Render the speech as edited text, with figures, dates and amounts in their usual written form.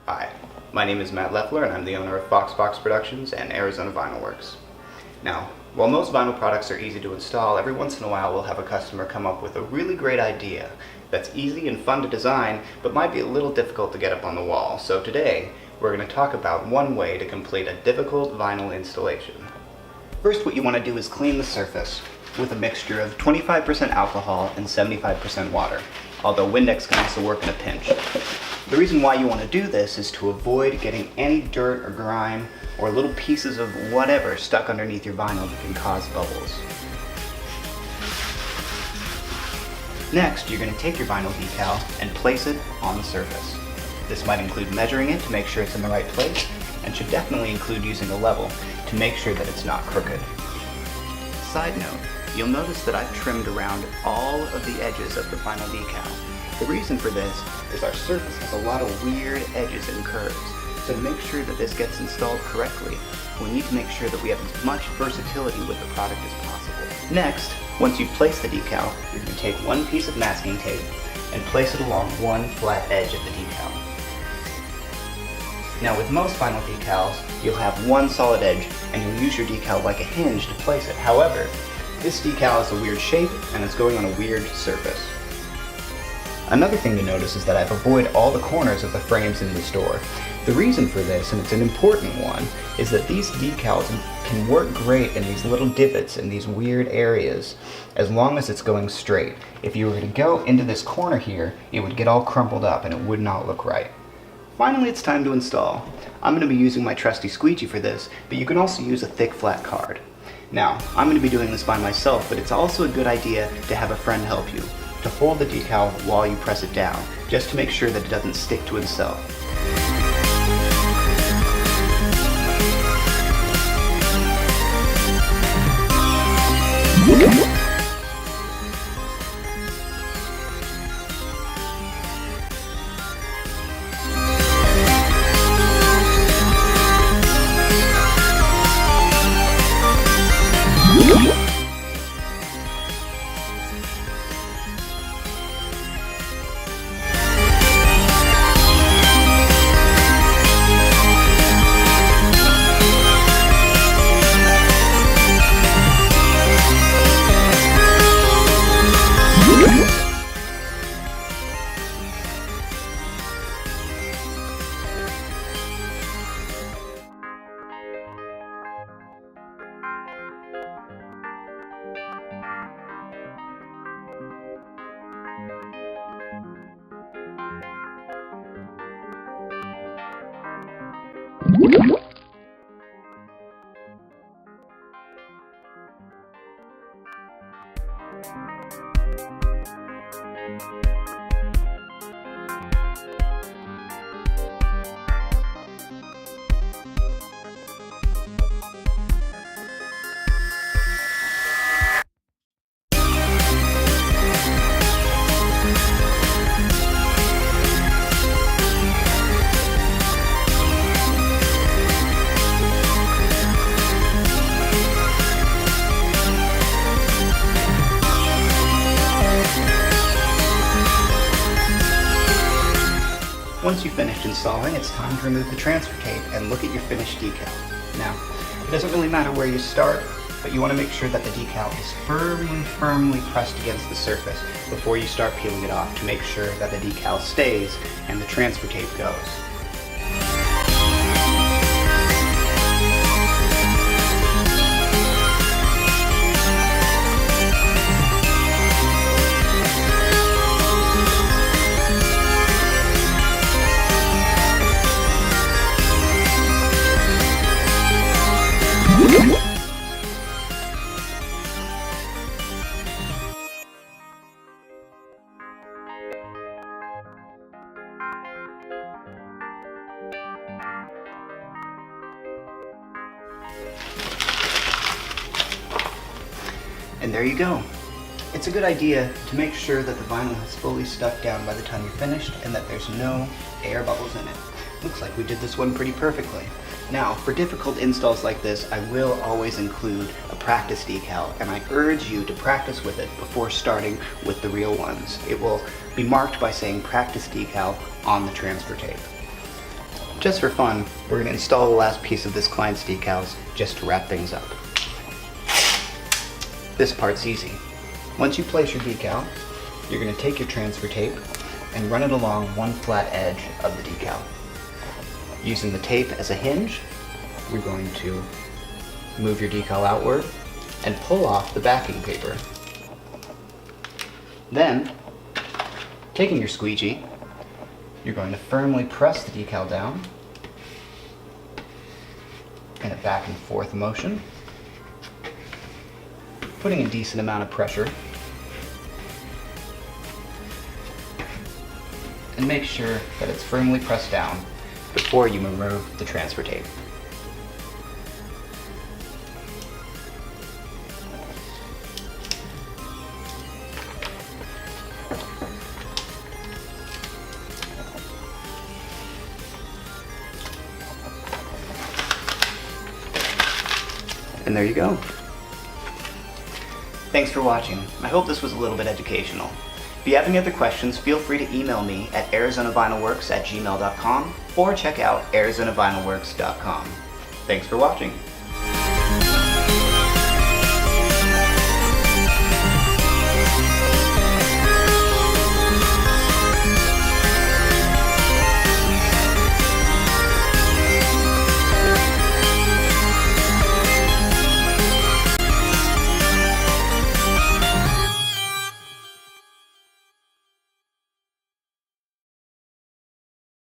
Hi, my name is Matt Leffler and I'm the owner of Foxbox Productions and Arizona Vinyl Works. Now, while most vinyl products are easy to install, every once in a while we'll have a customer come up with a really great idea that's easy and fun to design, but might be a little difficult to get up on the wall. So today, we're going to talk about one way to complete a difficult vinyl installation. First, what you want to do is clean the surface with a mixture of 25% alcohol and 75% water, although Windex can also work in a pinch. The reason why you want to do this is to avoid getting any dirt or grime or little pieces of whatever stuck underneath your vinyl that can cause bubbles. Next, you're going to take your vinyl decal and place it on the surface. This might include measuring it to make sure it's in the right place, and should definitely include using a level to make sure that it's not crooked. Side note, you'll notice that I've trimmed around all of the edges of the vinyl decal. The reason for this is our surface has a lot of weird edges and curves, so to make sure that this gets installed correctly, we need to make sure that we have as much versatility with the product as possible. Next, once you've placed the decal, you're going to take one piece of masking tape and place it along one flat edge of the decal. Now with most vinyl decals, you'll have one solid edge and you'll use your decal like a hinge to place it. However, this decal is a weird shape and it's going on a weird surface. Another thing to notice is that I've avoided all the corners of the frames in the store. The reason for this, and it's an important one, is that these decals can work great in these little divots in these weird areas as long as it's going straight. If you were to go into this corner here, it would get all crumpled up and it would not look right. Finally, it's time to install. I'm going to be using my trusty squeegee for this, but you can also use a thick flat card. Now, I'm going to be doing this by myself, but it's also a good idea to have a friend help you, to hold the decal while you press it down, just to make sure that it doesn't stick to itself. Once you've finished installing, it's time to remove the transfer tape and look at your finished decal. Now, it doesn't really matter where you start, but you want to make sure that the decal is firmly pressed against the surface before you start peeling it off to make sure that the decal stays and the transfer tape goes. And there you go. It's a good idea to make sure that the vinyl has fully stuck down by the time you're finished and that there's no air bubbles in it. Looks like we did this one pretty perfectly. Now, for difficult installs like this, I will always include a practice decal, and I urge you to practice with it before starting with the real ones. It will be marked by saying practice decal on the transfer tape. Just for fun, we're going to install the last piece of this client's decals just to wrap things up. This part's easy. Once you place your decal, you're going to take your transfer tape and run it along one flat edge of the decal. Using the tape as a hinge, we're going to move your decal outward and pull off the backing paper. Then, taking your squeegee, you're going to firmly press the decal down in a back and forth motion, putting a decent amount of pressure, and make sure that it's firmly pressed down before you remove the transfer tape. And there you go. Thanks for watching. I hope this was a little bit educational. If you have any other questions, feel free to email me at arizonavinylworks@gmail.com or check out arizonavinylworks.com. Thanks for watching.